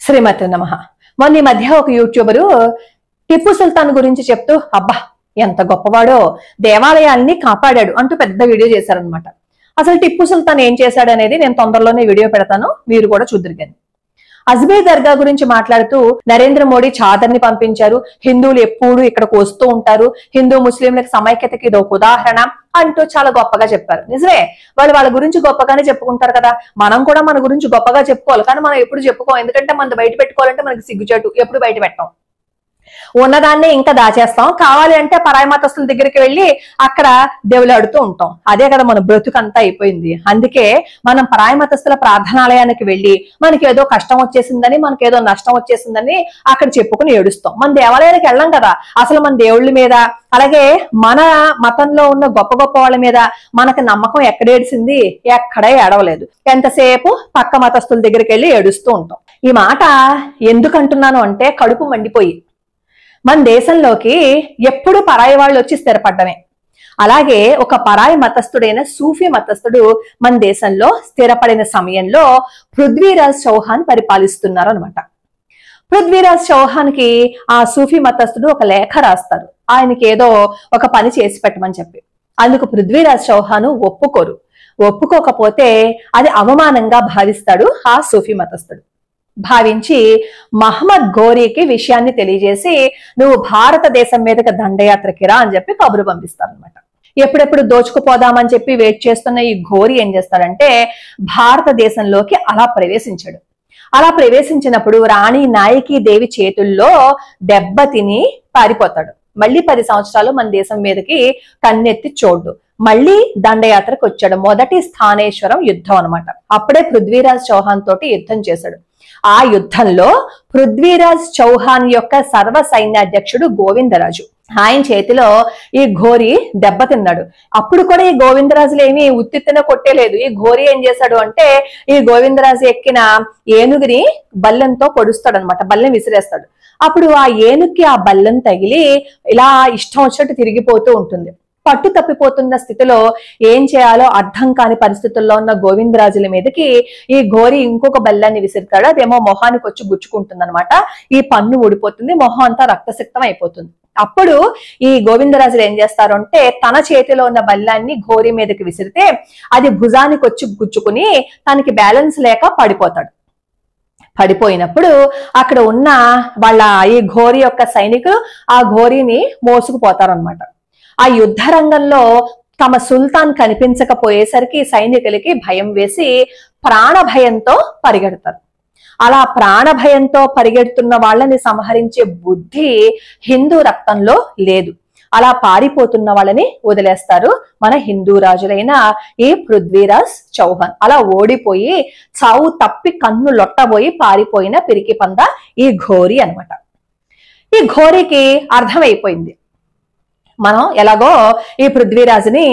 శ్రీమతి నమః. మొన్న ఈ మధ్య ఒక యూట్యూబరు టిప్పు సుల్తాన్ గురించి చెప్తూ అబ్బా ఎంత గొప్పవాడో, దేవాలయాల్ని కాపాడాడు అంటూ పెద్ద వీడియో చేశారనమాట. అసలు టిప్పు సుల్తాన్ ఏం చేశాడు అనేది నేను తొందరలోనే వీడియో పెడతాను, మీరు కూడా చూద్దరు. కానీ అజ్మీర్ దర్గా గురించి మాట్లాడుతూ నరేంద్ర మోడీ చాదర్ని పంపించారు, హిందువులు ఎప్పుడు ఇక్కడికి వస్తూ ఉంటారు, హిందూ ముస్లింలకు సమైక్యతకి ఇది ఒక ఉదాహరణ అంటూ చాలా గొప్పగా చెప్పారు. నిజమే, వాళ్ళు వాళ్ళ గురించి గొప్పగానే చెప్పుకుంటారు కదా, మనం కూడా మన గురించి గొప్పగా చెప్పుకోవాలి. కానీ మనం ఎప్పుడు చెప్పుకోం, ఎందుకంటే మనం బయట పెట్టుకోవాలంటే మనకి సిగ్గుచేటు, ఎప్పుడు బయట పెట్టాం, ఉన్నదాన్నే ఇంకా దాచేస్తాం. కావాలి అంటే పరాయి మతస్థుల దగ్గరికి వెళ్ళి అక్కడ దేవులాడుతూ ఉంటాం. అదే కదా మన బ్రతుకంతా అయిపోయింది. అందుకే మనం పరాయి మతస్థుల ప్రార్థనాలయానికి వెళ్ళి మనకి ఏదో కష్టం వచ్చేసిందని, మనకి ఏదో నష్టం వచ్చేసిందని అక్కడ చెప్పుకుని ఏడుస్తాం. మన దేవాలయానికి వెళ్ళాం కదా. అసలు మన దేవుళ్ళ మీద, అలాగే మన మతంలో ఉన్న గొప్ప గొప్ప వాళ్ళ మీద మనకు నమ్మకం ఎక్కడేడిసింది? ఎక్కడే ఏడవలేదు. ఎంతసేపు పక్క మతస్థుల దగ్గరికి వెళ్ళి ఏడుస్తూ ఉంటాం. ఈ మాట ఎందుకంటున్నాను అంటే కడుపు మండిపోయి, మన దేశంలోకి ఎప్పుడు పరాయి వాళ్ళు వచ్చి స్థిరపడ్డమే. అలాగే ఒక పరాయి మతస్థుడైన సూఫీ మతస్థుడు మన దేశంలో స్థిరపడిన సమయంలో పృథ్వీరాజ్ చౌహాన్ పరిపాలిస్తున్నారు అనమాట. పృథ్వీరాజ్ చౌహాన్ కి ఆ సూఫీ మతస్థుడు ఒక లేఖ రాస్తారు, ఆయనకి ఏదో ఒక పని చేసి పెట్టమని చెప్పి. అందుకు పృథ్వీరాజ్ చౌహాన్ ఒప్పుకోరు. ఒప్పుకోకపోతే అది అవమానంగా భావిస్తాడు ఆ సూఫీ మతస్థుడు. భావించి మహమ్మద్ ఘోరీకి విషయాన్ని తెలియజేసి నువ్వు భారతదేశం మీదకి దండయాత్రకి రా అని చెప్పి కబురు పంపిస్తారనమాట. ఎప్పుడెప్పుడు దోచుకుపోదామని చెప్పి వెయిట్ చేస్తున్న ఈ ఘోరీ ఏం చేస్తాడంటే భారతదేశంలోకి అలా ప్రవేశించాడు. అలా ప్రవేశించినప్పుడు రాణి నాయకి దేవి చేతుల్లో దెబ్బతిని పారిపోతాడు. మళ్ళీ 10 సంవత్సరాలు మన దేశం మీదకి కన్నెత్తి చూడ్డు. మళ్ళీ దండయాత్రకు వచ్చాడు. మొదటి స్థానేశ్వరం యుద్ధం అనమాట. అప్పుడే పృథ్వీరాజ్ చౌహాన్ తోటి యుద్ధం చేశాడు. ఆ యుద్ధంలో పృథ్వీరాజ్ చౌహాన్ యొక్క సర్వ సైన్యాధ్యక్షుడు గోవిందరాజు, ఆయన చేతిలో ఈ ఘోరీ దెబ్బతిన్నాడు. అప్పుడు కూడా ఈ గోవిందరాజులు ఏమి ఉత్తిన కొట్టేలేదు. ఈ ఘోరీ ఏం చేశాడు అంటే ఈ గోవిందరాజు ఎక్కిన ఏనుగుని బల్లెంతో పొడుస్తాడు అనమాట, బల్లెం విసిరేస్తాడు. అప్పుడు ఆ ఏనుగుకి ఆ బల్లెం తగిలి ఇలా ఇష్టం వచ్చినట్టు తిరిగిపోతూ ఉంటుంది. పట్టు తప్పిపోతున్న స్థితిలో ఏం చేయాలో అర్థం కాని పరిస్థితుల్లో ఉన్న గోవిందరాజుల మీదకి ఈ ఘోరీ ఇంకొక బల్లాన్ని విసిరుతాడు. అదేమో మొహానికి వచ్చి గుచ్చుకుంటుంది అనమాట. ఈ పన్ను ఊడిపోతుంది, మొహం అంతా రక్తసిక్తం అయిపోతుంది. అప్పుడు ఈ గోవిందరాజులు ఏం చేస్తారు అంటే తన చేతిలో ఉన్న బల్లాన్ని ఘోరీ మీదకి విసిరితే అది భుజానికి వచ్చి గుచ్చుకుని తనకి బ్యాలెన్స్ లేక పడిపోతాడు. పడిపోయినప్పుడు అక్కడ ఉన్న వాళ్ళ ఈ ఘోరీ యొక్క సైనికులు ఆ ఘోరీని మోసుకుపోతారనమాట. ఆ యుద్ధ రంగంలో తమ సుల్తాన్ కనిపించకపోయేసరికి సైనికులకి భయం వేసి ప్రాణ భయంతో పరిగెడతారు. అలా ప్రాణ భయంతో పరిగెడుతున్న వాళ్ళని సంహరించే బుద్ధి హిందూ రక్తంలో లేదు. అలా పారిపోతున్న వాళ్ళని వదిలేస్తారు మన హిందూ రాజులైన ఈ పృథ్వీరాజ్ చౌహాన్. అలా ఓడిపోయి చావు తప్పి కన్ను లొట్టబోయి పారిపోయిన పిరికి పంద ఈ ఘోరీ అనమాట. ఈ ఘోరీకి అర్థమైపోయింది మనం ఎలాగో ఈ పృథ్వీరాజుని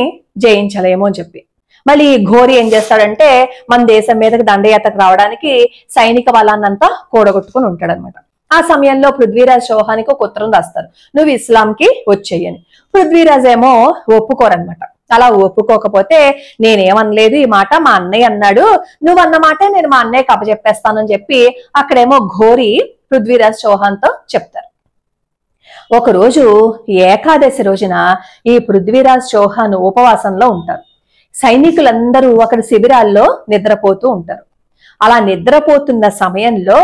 జయించలేమో అని చెప్పి. మళ్ళీ ఈ ఘోరీ ఏం చేస్తాడంటే మన దేశం మీదకి దండయాత్రకు రావడానికి సైనిక బలాన్నంతా కూడగొట్టుకుని ఉంటాడనమాట. ఆ సమయంలో పృథ్వీరాజ్ చౌహాన్కి ఒక ఉత్తరం రాస్తారు, నువ్వు ఇస్లాంకి వచ్చేయని. పృథ్వీరాజ్ ఏమో ఒప్పుకోరనమాట. అలా ఒప్పుకోకపోతే నేనేమనలేదు, ఈ మాట మా అన్నయ్య అన్నాడు, నువ్వు అన్న మాటే నేను మా అన్నయ్యకి అప్పచెప్పేస్తానని చెప్పి అక్కడేమో ఘోరీ పృథ్వీరాజ్ చౌహాన్ తో చెప్తారు. ఒకరోజు ఏకాదశి రోజున ఈ పృథ్వీరాజ్ చౌహాన్ ఉపవాసంలో ఉంటారు. సైనికులందరూ అక్కడ శిబిరాల్లో నిద్రపోతూ ఉంటారు. అలా నిద్రపోతున్న సమయంలో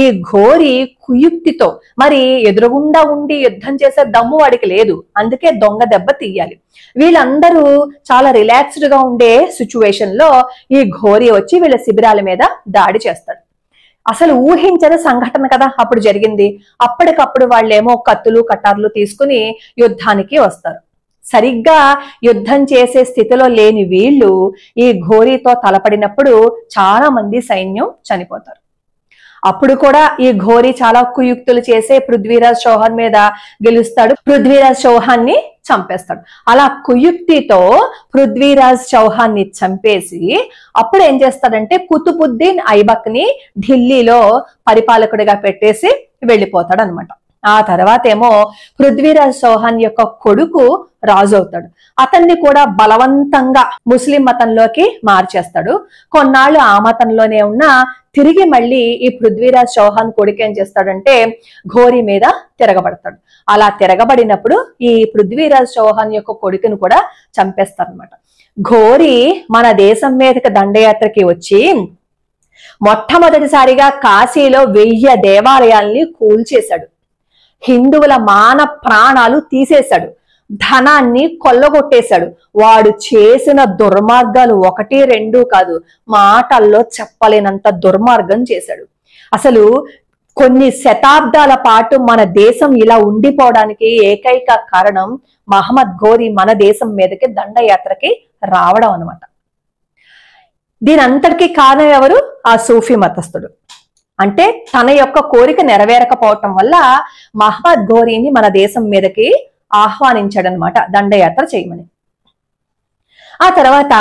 ఈ ఘోరీ కుయుక్తితో, మరి ఎదురుగుండా ఉండి యుద్ధం చేసే దమ్ము వాడికి లేదు, అందుకే దొంగ దెబ్బ తీయాలి. వీళ్ళందరూ చాలా రిలాక్స్డ్ గా ఉండే సిచ్యువేషన్ లో ఈ ఘోరీ వచ్చి వీళ్ళ శిబిరాల మీద దాడి చేస్తాడు. అసలు ఊహించని సంఘటన కదా అప్పుడు జరిగింది. అప్పటికప్పుడు వాళ్ళేమో కత్తులు కటార్లు తీసుకుని యుద్ధానికి వస్తారు. సరిగ్గా యుద్ధం చేసే స్థితిలో లేని వీళ్ళు ఈ ఘోరీతో తలపడినప్పుడు చాలా మంది సైన్యం చనిపోతారు. అప్పుడు కూడా ఈ ఘోరీ చాలా కుయుక్తులు చేసే పృథ్వీరాజ్ చౌహాన్ మీద గెలుస్తాడు, పృథ్వీరాజ్ చౌహాన్ ని చంపేస్తాడు. అలా కుయుక్తితో పృథ్వీరాజ్ చౌహాన్ ని చంపేసి అప్పుడు ఏం చేస్తాడంటే కుతుబుద్దీన్ ఐబక్ ని ఢిల్లీలో పరిపాలకుడిగా పెట్టేసి వెళ్ళిపోతాడు అనమాట. ఆ తర్వాత ఏమో పృథ్వీరాజ్ చౌహాన్ యొక్క కొడుకు రాజు అవుతాడు. అతన్ని కూడా బలవంతంగా ముస్లిం మతంలోకి మార్చేస్తాడు. కొన్నాళ్ళు ఆ మతంలోనే ఉన్న తిరిగి మళ్ళీ ఈ పృథ్వీరాజ్ చౌహాన్ కొడుకు ఏం చేస్తాడంటే ఘోరీ మీద తిరగబడతాడు. అలా తిరగబడినప్పుడు ఈ పృథ్వీరాజ్ చౌహాన్ యొక్క కొడుకును కూడా చంపేస్తారనమాట. ఘోరీ మన దేశం మీదకి దండయాత్రకి వచ్చి మొట్టమొదటిసారిగా కాశీలో 1000 దేవాలయాల్ని కూల్చేశాడు. హిందువుల మాన ప్రాణాలు తీసేశాడు, ధనాన్ని కొల్లగొట్టేశాడు. వాడు చేసిన దుర్మార్గాలు 1, 2 కాదు, మాటల్లో చెప్పలేనంత దుర్మార్గం చేశాడు. అసలు కొన్ని శతాబ్దాల పాటు మన దేశం ఇలా ఉండిపోవడానికి ఏకైక కారణం మహమ్మద్ ఘోరీ మన దేశం మీదకి దండయాత్రకి రావడం అన్నమాట. దీని అంతటికీ కారణం ఎవరు? ఆ సూఫీ మతస్థుడు. అంటే తన యొక్క కోరిక నెరవేరకపోవటం వల్ల మహమ్మద్ ఘోరీని మన దేశం మీదకి ఆహ్వానించాడనమాట దండయాత్ర చేయమని. ఆ తర్వాత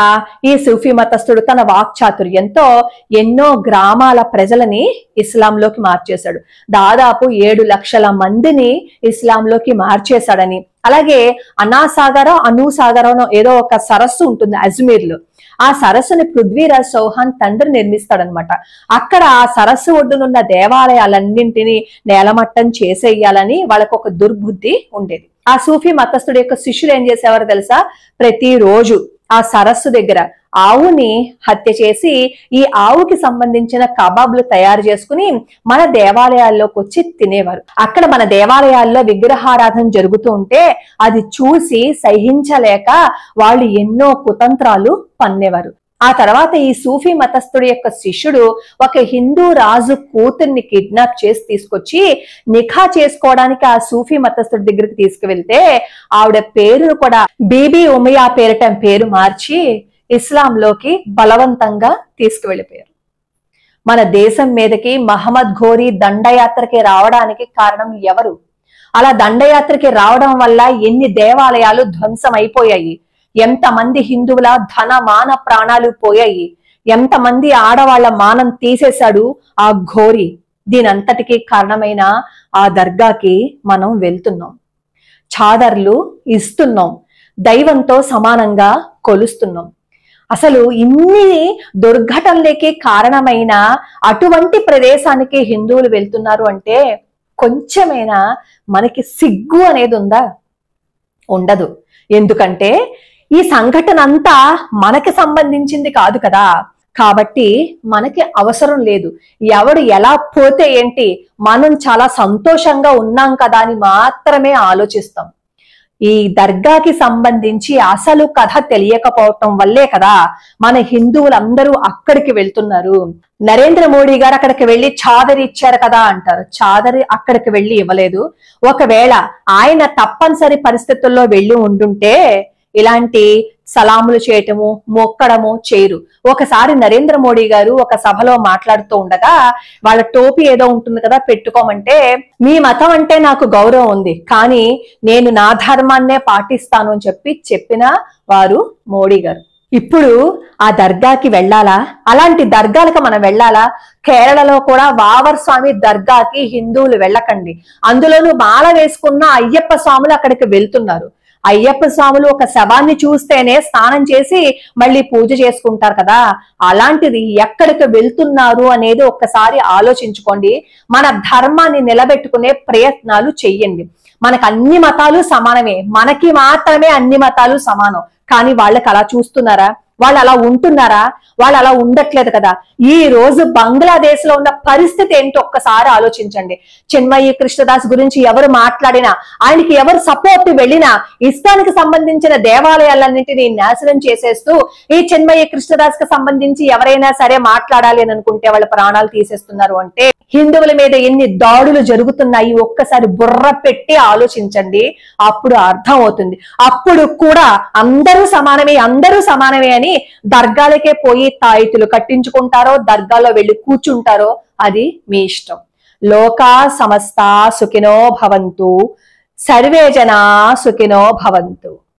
ఈ సూఫీ మతస్థుడు తన వాక్చాతుర్యంతో ఎన్నో గ్రామాల ప్రజలని ఇస్లాంలోకి మార్చేశాడు. దాదాపు 7 లక్షల మందిని ఇస్లాంలోకి మార్చేశాడని, అలాగే అనుసాగరం ఏదో ఒక సరస్సు ఉంటుంది అజ్మీర్లో, ఆ సరస్సుని పృథ్వీరాజ్ చౌహాన్ తండ్రి నిర్మిస్తాడనమాట. అక్కడ ఆ సరస్సు ఒడ్డునున్న దేవాలయాలన్నింటినీ నేలమట్టం చేసేయాలని వాళ్ళకు ఒక దుర్బుద్ధి ఉండేది. ఆ సూఫీ మతస్థుడి యొక్క శిష్యులు ఏం చేసేవారు తెలుసా? ప్రతిరోజు ఆ సరస్సు దగ్గర ఆవుని హత్య చేసి ఈ ఆవుకి సంబంధించిన కబాబ్లు తయారు చేసుకుని మన దేవాలయాల్లోకి వచ్చి తినేవారు. అక్కడ మన దేవాలయాల్లో విగ్రహారాధన జరుగుతూ ఉంటే అది చూసి సహించలేక వాళ్ళు ఎన్నో కుతంత్రాలు పన్నేవారు. ఆ తర్వాత ఈ సూఫీ మతస్థుడి యొక్క శిష్యుడు ఒక హిందూ రాజు కూతుర్ని కిడ్నాప్ చేసి తీసుకొచ్చి నిఖా చేసుకోవడానికి ఆ సూఫీ మతస్థుడి దగ్గరికి తీసుకువెళ్తే ఆవిడ పేరును కూడా బీబీ ఉమయ్యా పేరు మార్చి ఇస్లాంలోకి బలవంతంగా తీసుకువెళ్ళిపోయారు. మన దేశం మీదకి మహమ్మద్ ఘోరీ దండయాత్రకి రావడానికి కారణం ఎవరు? అలా దండయాత్రకి రావడం వల్ల ఎన్ని దేవాలయాలు ధ్వంసం అయిపోయాయి, ఎంతమంది హిందువుల ధన మాన ప్రాణాలు పోయాయి, ఎంతమంది ఆడవాళ్ల మానం తీసేశాడు ఆ ఘోరీ. దీనంతటికీ కారణమైన ఆ దర్గాకి మనం వెళ్తున్నాం, చాదర్లు ఇస్తున్నాం, దైవంతో సమానంగా కొలుస్తున్నాం. అసలు ఇన్ని దుర్ఘటనలకి కారణమైన అటువంటి ప్రదేశానికి హిందువులు వెళ్తున్నారు అంటే కొంచెమైనా మనకి సిగ్గు అనేది ఉందా? ఉండదు. ఎందుకంటే ఈ సంఘటన అంతా మనకి సంబంధించింది కాదు కదా, కాబట్టి మనకి అవసరం లేదు. ఎవడు ఎలా పోతే ఏంటి, మనం చాలా సంతోషంగా ఉన్నాం కదా అని మాత్రమే ఆలోచిస్తాం. ఈ దర్గాకి సంబంధించి అసలు కథ తెలియకపోవటం వల్లే కదా మన హిందువులందరూ అక్కడికి వెళ్తున్నారు. నరేంద్ర మోడీ గారు అక్కడికి వెళ్లి చాదరి ఇచ్చారు కదా అంటారు. చాదరి అక్కడికి వెళ్లి ఇవ్వలేదు. ఒకవేళ ఆయన తప్పనిసరి పరిస్థితుల్లో వెళ్లి ఉండుంటే ఇలాంటి సలాములు చేయటము మొక్కడము చేయరు. ఒకసారి నరేంద్ర మోడీ గారు ఒక సభలో మాట్లాడుతూ ఉండగా వాళ్ళ టోపీ ఏదో ఉంటుంది కదా పెట్టుకోమంటే, మీ మతం అంటే నాకు గౌరవం ఉంది కానీ నేను నా ధర్మాన్నే పాటిస్తాను అని చెప్పిన వారు మోడీ గారు. ఇప్పుడు ఆ దర్గాకి వెళ్ళాలా? అలాంటి దర్గాలకు మనం వెళ్ళాలా? కేరళలో కూడా వావర్ స్వామి దర్గాకి హిందువులు వెళ్ళకండి. అందులోనూ మాల వేసుకున్న అయ్యప్ప స్వాములు అక్కడికి వెళ్తున్నారు. అయ్యప్ప స్వాములు ఒక శవాన్ని చూస్తేనే స్నానం చేసి మళ్ళీ పూజ చేసుకుంటారు కదా, అలాంటిది ఎక్కడికి వెళ్తున్నారు అనేది ఒక్కసారి ఆలోచించుకోండి. మన ధర్మాన్ని నిలబెట్టుకునే ప్రయత్నాలు చెయ్యండి. మనకు అన్ని మతాలు సమానమే, మనకి మాత్రమే అన్ని మతాలు సమానం. కానీ వాళ్ళకి అలా చూస్తున్నారా? వాళ్ళు అలా ఉంటున్నారా? వాళ్ళు అలా ఉండట్లేదు కదా. ఈ రోజు బంగ్లాదేశ్ లో ఉన్న పరిస్థితి ఏంటో ఒక్కసారి ఆలోచించండి. చిన్మయి కృష్ణదాస్ గురించి ఎవరు మాట్లాడినా, ఆయనకి ఎవరు సపోర్ట్ వెళ్ళినా ఇస్లాంకి సంబంధించిన దేవాలయాలన్నింటినీ నాశనం చేసేస్తూ ఈ చిన్మయి కృష్ణదాస్ కి సంబంధించి ఎవరైనా సరే మాట్లాడాలి అని అనుకుంటే వాళ్ళ ప్రాణాలు తీసేస్తున్నారు. అంటే హిందువుల మీద ఎన్ని దాడులు జరుగుతున్నాయి ఒక్కసారి బుర్ర పెట్టి ఆలోచించండి, అప్పుడు అర్థం అవుతుంది. అప్పుడు కూడా అందరూ సమానమే అని దర్గాలకే పోయి తాయితులు కట్టించుకుంటారో దర్గాలో వెళ్లి కూర్చుంటారో అది మీ ఇష్టం. లోకా సమస్త సుఖినో భవంతు, సర్వే జనా సుఖినో భవంతు.